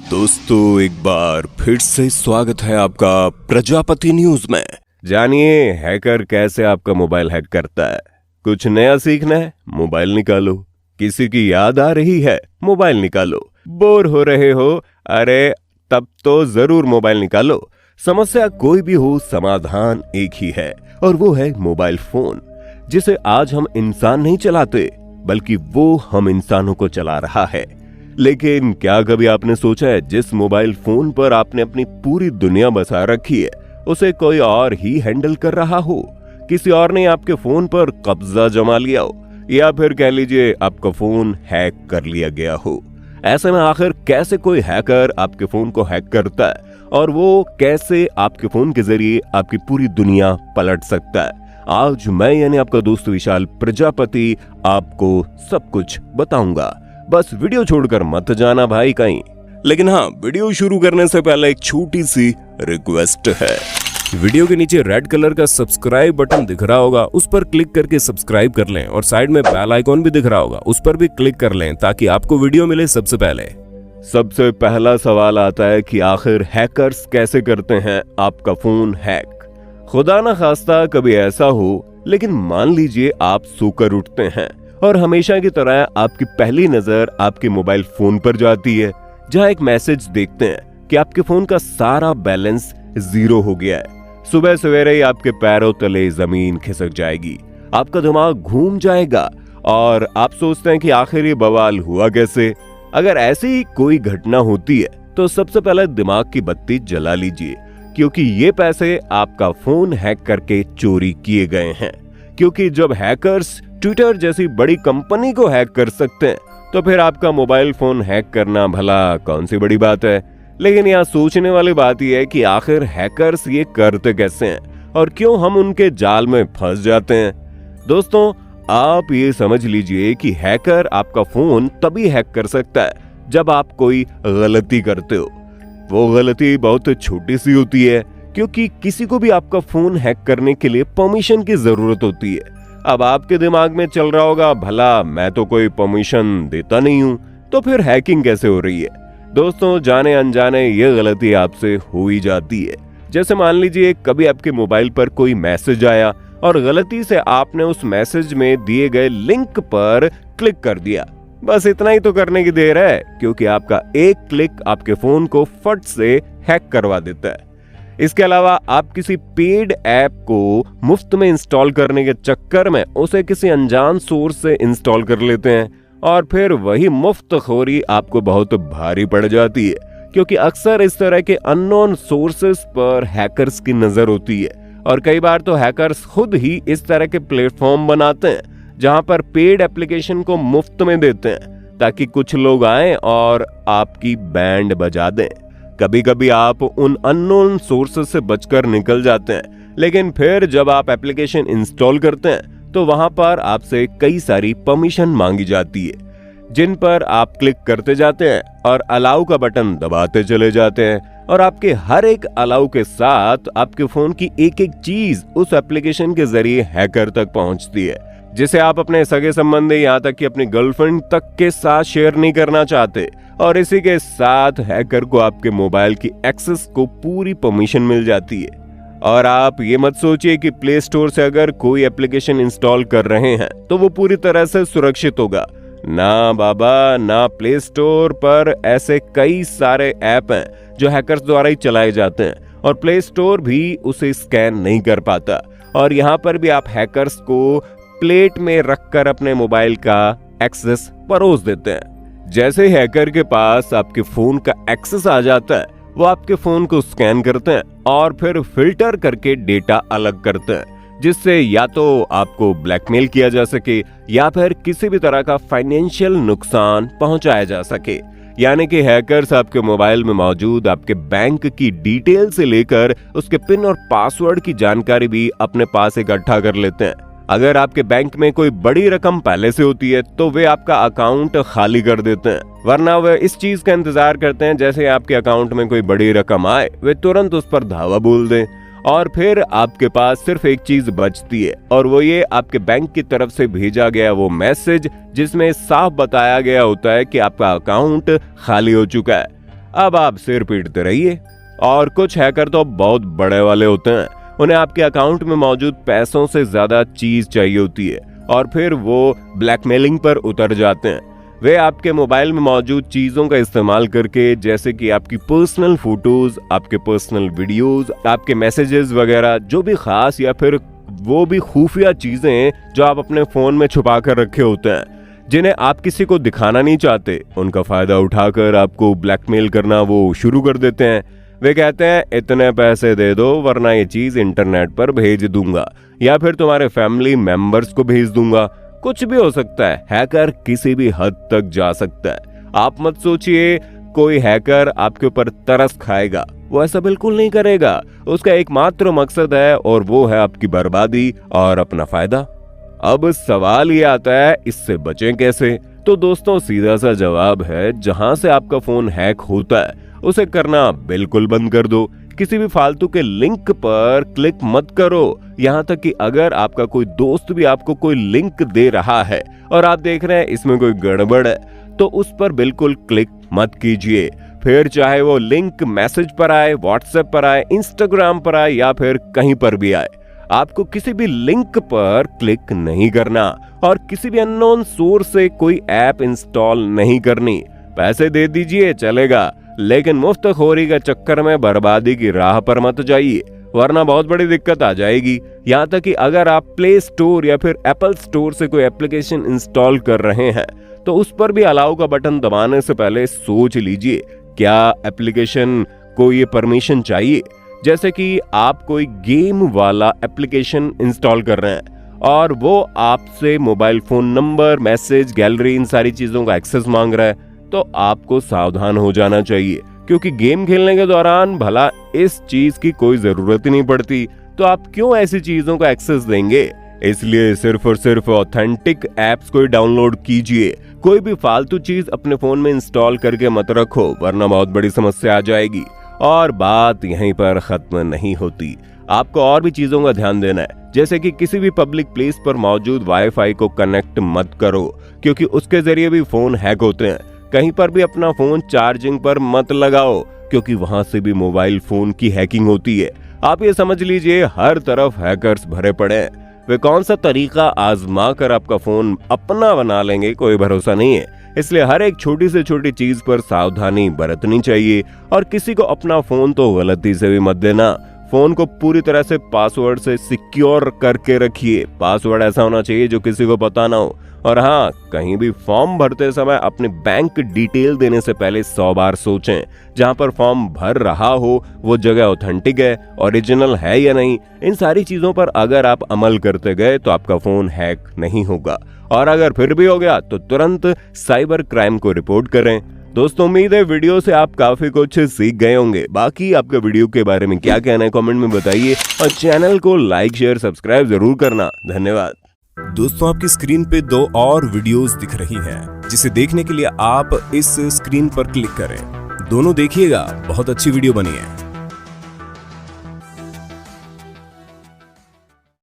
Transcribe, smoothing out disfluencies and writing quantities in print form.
दोस्तों, एक बार फिर से स्वागत है आपका प्रजापति न्यूज में। जानिए हैकर कैसे आपका मोबाइल हैक करता है। कुछ नया सीखना है, मोबाइल निकालो। किसी की याद आ रही है, मोबाइल निकालो। बोर हो रहे हो, अरे तब तो जरूर मोबाइल निकालो। समस्या कोई भी हो, समाधान एक ही है और वो है मोबाइल फोन, जिसे आज हम इंसान नहीं चलाते बल्कि वो हम इंसानों को चला रहा है। लेकिन क्या कभी आपने सोचा है, जिस मोबाइल फोन पर आपने अपनी पूरी दुनिया बसा रखी है, उसे कोई और ही हैंडल कर रहा हो? किसी और ने आपके फोन पर कब्जा जमा लिया हो, या फिर कह लीजिए आपका फोन हैक कर लिया गया हो। ऐसे में आखिर कैसे कोई हैकर आपके फोन को हैक करता है और वो कैसे आपके फोन के जरिए आपकी पूरी दुनिया पलट सकता है? आज मैं यानी आपका दोस्त विशाल प्रजापति आपको सब कुछ बताऊंगा। बस वीडियो छोड़कर मत जाना भाई कहीं। लेकिन हाँ, वीडियो शुरू करने से पहले एक छोटी सी रिक्वेस्ट है। वीडियो के नीचे रेड कलर का सब्सक्राइब बटन दिख रहा होगा, उस पर क्लिक करके सब्सक्राइब कर लें और साइड में बेल आइकॉन भी दिख रहा होगा, उस पर भी क्लिक कर लें ताकि आपको वीडियो मिले सबसे पहले। सबसे पहला सवाल आता है कि आखिर हैकर्स कैसे करते हैं आपका फोन हैक। खुदा ना खास्ता कभी ऐसा हो, लेकिन मान लीजिए आप सोकर उठते हैं और हमेशा की तरह आपकी पहली नजर आपके मोबाइल फोन पर जाती है, जहां एक मैसेज देखते हैं कि आपके फोन का सारा बैलेंस 0 हो गया है। सुबह सवेरे ही आपके पैरों तले जमीन खिसक जाएगी, आपका दिमाग घूम जाएगा और आप सोचते हैं कि आखिर ये बवाल हुआ कैसे। अगर ऐसी कोई घटना होती है तो सबसे पहले दिमाग की बत्ती जला लीजिए, क्योंकि ये पैसे आपका फोन हैक करके चोरी किए गए हैं। क्योंकि जब हैकर्स ट्विटर जैसी बड़ी कंपनी को हैक कर सकते हैं, तो फिर आपका मोबाइल फोन हैक करना भला कौन सी बड़ी बात है। लेकिन यहाँ सोचने वाली बात यह है कि आखिर हैकर्स ये करते कैसे हैं और क्यों हम उनके जाल में फंस जाते हैं। दोस्तों, आप ये समझ लीजिए कि हैकर आपका फोन तभी हैक कर सकता है जब आप कोई गलती करते हो। वो गलती बहुत छोटी सी होती है, क्योंकि किसी को भी आपका फोन हैक करने के लिए परमिशन की जरूरत होती है। अब आपके दिमाग में चल रहा होगा, भला मैं तो कोई परमिशन देता नहीं हूं, तो फिर हैकिंग कैसे हो रही है? दोस्तों, जाने अनजाने ये गलती आपसे हो ही जाती है। जैसे मान लीजिए कभी आपके मोबाइल पर कोई मैसेज आया और गलती से आपने उस मैसेज में दिए गए लिंक पर क्लिक कर दिया। बस इतना ही तो करने की देर है, क्योंकि आपका एक क्लिक आपके फोन को फट से हैक करवा देता है। इसके अलावा आप किसी पेड ऐप को मुफ्त में इंस्टॉल करने के चक्कर में उसे किसी अनजान सोर्स से इंस्टॉल कर लेते हैं और फिर वही मुफ्तखोरी आपको बहुत भारी पड़ जाती है, क्योंकि अक्सर इस तरह के अननोन सोर्सेस पर हैकर्स की नजर होती है। और कई बार तो हैकर्स खुद ही इस तरह के प्लेटफॉर्म बनाते हैं जहां पर पेड एप्लीकेशन को मुफ्त में देते हैं, ताकि कुछ लोग आएं और आपकी बैंड बजा दें। कभी कभी आप उन अननोन सोर्सेस से बचकर निकल जाते हैं, लेकिन फिर जब आप एप्लीकेशन इंस्टॉल करते हैं तो वहां पर आपसे कई सारी परमिशन मांगी जाती है, जिन पर आप क्लिक करते जाते हैं और अलाउ का बटन दबाते चले जाते हैं। और आपके हर एक अलाउ के साथ आपके फोन की एक एक चीज उस एप्लीकेशन के जरिए हैकर तक पहुंचती है, जिसे आप अपने सगे संबंधी, यहाँ तक कि अपनी गर्लफ्रेंड तक के साथ शेयर नहीं करना चाहते। और इसी के साथ हैकर को आपके मोबाइल की एक्सेस को पूरी परमिशन मिल जाती है। और आप ये मत सोचिए कि प्ले स्टोर से अगर कोई एप्लीकेशन इंस्टॉल कर रहे हैं तो वो पूरी तरह से सुरक्षित होगा। ना बाबा, ना प्ले स्टोर पर ऐसे कई सारे ऐप हैं जो हैकर्स द्वारा ही चलाए जाते हैं और प्ले स्टोर भी उसे स्कैन नहीं कर पाता। और यहाँ पर भी आप हैकर्स को प्लेट में रखकर अपने मोबाइल का एक्सेस परोस देते हैं। जैसे हैकर के पास आपके फोन का एक्सेस आ जाता है, वो आपके फोन को स्कैन करते हैं और फिर फिल्टर करके डेटा अलग करते हैं, जिससे या तो आपको ब्लैकमेल किया जा सके या फिर किसी भी तरह का फाइनेंशियल नुकसान पहुंचाया जा सके। यानी कि हैकर्स आपके मोबाइल में मौजूद आपके बैंक की डिटेल से लेकर उसके पिन और पासवर्ड की जानकारी भी अपने पास इकट्ठा कर लेते हैं। अगर आपके बैंक में कोई बड़ी रकम पहले से होती है तो वे आपका अकाउंट खाली कर देते हैं, वरना वे इस चीज का इंतजार करते हैं जैसे आपके अकाउंट में कोई बड़ी रकम आए वे तुरंत उस पर धावा बोल दें। और फिर आपके पास सिर्फ एक चीज बचती है, और वो ये आपके बैंक की तरफ से भेजा गया वो मैसेज जिसमें साफ बताया गया होता है कि आपका अकाउंट खाली हो चुका है। अब आप सिर पीटते रहिए। और कुछ हैकर तो बहुत बड़े वाले होते हैं, उन्हें आपके अकाउंट में मौजूद पैसों से ज्यादा चीज चाहिए होती है और फिर वो ब्लैकमेलिंग पर उतर जाते हैं। वे आपके मोबाइल में मौजूद चीजों का इस्तेमाल करके, जैसे कि आपकी पर्सनल फोटोज, आपके पर्सनल वीडियोस, आपके मैसेजेस वगैरह, जो भी खास या फिर वो भी खुफिया चीजें जो आप अपने फोन में छुपा कर रखे होते हैं, जिन्हें आप किसी को दिखाना नहीं चाहते, उनका फायदा उठाकर आपको ब्लैकमेल करना वो शुरू कर देते हैं। वे कहते हैं इतने पैसे दे दो वरना ये चीज इंटरनेट पर भेज दूंगा या फिर तुम्हारे फैमिली मेंबर्स को भेज दूंगा। कुछ भी हो सकता है, हैकर किसी भी हद तक जा सकता है। आप मत सोचिए कोई हैकर आपके ऊपर तरस खाएगा, वो ऐसा बिल्कुल नहीं करेगा। उसका एकमात्र मकसद है और वो है आपकी बर्बादी और अपना फायदा। अब सवाल ये आता है इससे बचें कैसे? तो दोस्तों सीधा सा जवाब है, जहां से आपका फोन हैक होता है उसे करना बिल्कुल बंद कर दो। किसी भी फालतू के लिंक पर क्लिक मत करो। यहाँ तक कि अगर आपका कोई दोस्त भी आपको कोई लिंक दे रहा है और आप देख रहे हैं इसमें कोई गड़बड़ है, तो उस पर बिल्कुल क्लिक मत कीजिए। फिर चाहे वो लिंक मैसेज पर आए, व्हाट्सएप पर आए, इंस्टाग्राम पर आए या फिर कहीं पर भी आए, आपको किसी भी लिंक पर क्लिक नहीं करना और किसी भी अननोन सोर्स से कोई ऐप इंस्टॉल नहीं करनी। पैसे दे दीजिए चलेगा, लेकिन मुफ्तखोरी के चक्कर में बर्बादी की राह पर मत जाइए, वरना बहुत बड़ी दिक्कत आ जाएगी। यहाँ तक कि अगर आप प्ले स्टोर या फिर एप्पल स्टोर से कोई एप्लीकेशन इंस्टॉल कर रहे हैं तो उस पर भी अलाउ का बटन दबाने से पहले सोच लीजिए क्या एप्लीकेशन को ये परमिशन चाहिए। जैसे कि आप कोई गेम वाला एप्लीकेशन इंस्टॉल कर रहे हैं और वो आपसे mobile phone number, message, gallery, इन सारी चीजों का एक्सेस मांग रहा है, तो आपको सावधान हो जाना चाहिए, क्योंकि गेम खेलने के दौरान भला इस चीज की कोई जरूरत ही नहीं पड़ती, तो आप क्यों ऐसी चीजों का एक्सेस देंगे। इसलिए सिर्फ और सिर्फ ऑथेंटिक एप्स को डाउनलोड कीजिए। कोई भी फालतू चीज अपने फोन में इंस्टॉल करके मत रखो, वरना बहुत बड़ी समस्या आ जाएगी। और बात यहीं पर खत्म नहीं होती, आपको और भी चीजों का ध्यान देना है। जैसे कि किसी भी पब्लिक प्लेस पर मौजूद वाईफाई को कनेक्ट मत करो, क्योंकि उसके जरिए भी फोन हैक होते हैं। कहीं पर भी अपना फोन चार्जिंग पर मत लगाओ, क्योंकि वहां से भी मोबाइल फोन की हैकिंग होती है। आप ये समझ लीजिए हर तरफ हैकर्स भरे पड़े हैं। वे कौन सा तरीका आजमा कर आपका फोन अपना बना लेंगे, कोई भरोसा नहीं है। इसलिए हर एक छोटी से छोटी चीज पर सावधानी बरतनी चाहिए और किसी को अपना फोन तो गलती से भी मत देना। फोन को पूरी तरह से पासवर्ड से सिक्योर करके रखिए। पासवर्ड ऐसा होना चाहिए जो किसी को पता ना हो। और हाँ, कहीं भी फॉर्म भरते समय अपने बैंक डिटेल देने से पहले 100 बार सोचें। जहां पर फॉर्म भर रहा हो वो जगह ऑथेंटिक है, ओरिजिनल है या नहीं। इन सारी चीजों पर अगर आप अमल करते गए तो आपका फोन हैक नहीं होगा, और अगर फिर भी हो गया तो तुरंत साइबर क्राइम को रिपोर्ट करें। दोस्तों उम्मीद है वीडियो से आप काफी कुछ सीख गए होंगे। बाकी आपका वीडियो के बारे में क्या कहना है कमेंट में बताइए, और चैनल को लाइक, शेयर, सब्सक्राइब जरूर करना। धन्यवाद। दोस्तों आपकी स्क्रीन पे 2 और वीडियोस दिख रही हैं, जिसे देखने के लिए आप इस स्क्रीन पर क्लिक करें। दोनों देखिएगा, बहुत अच्छी वीडियो बनी है।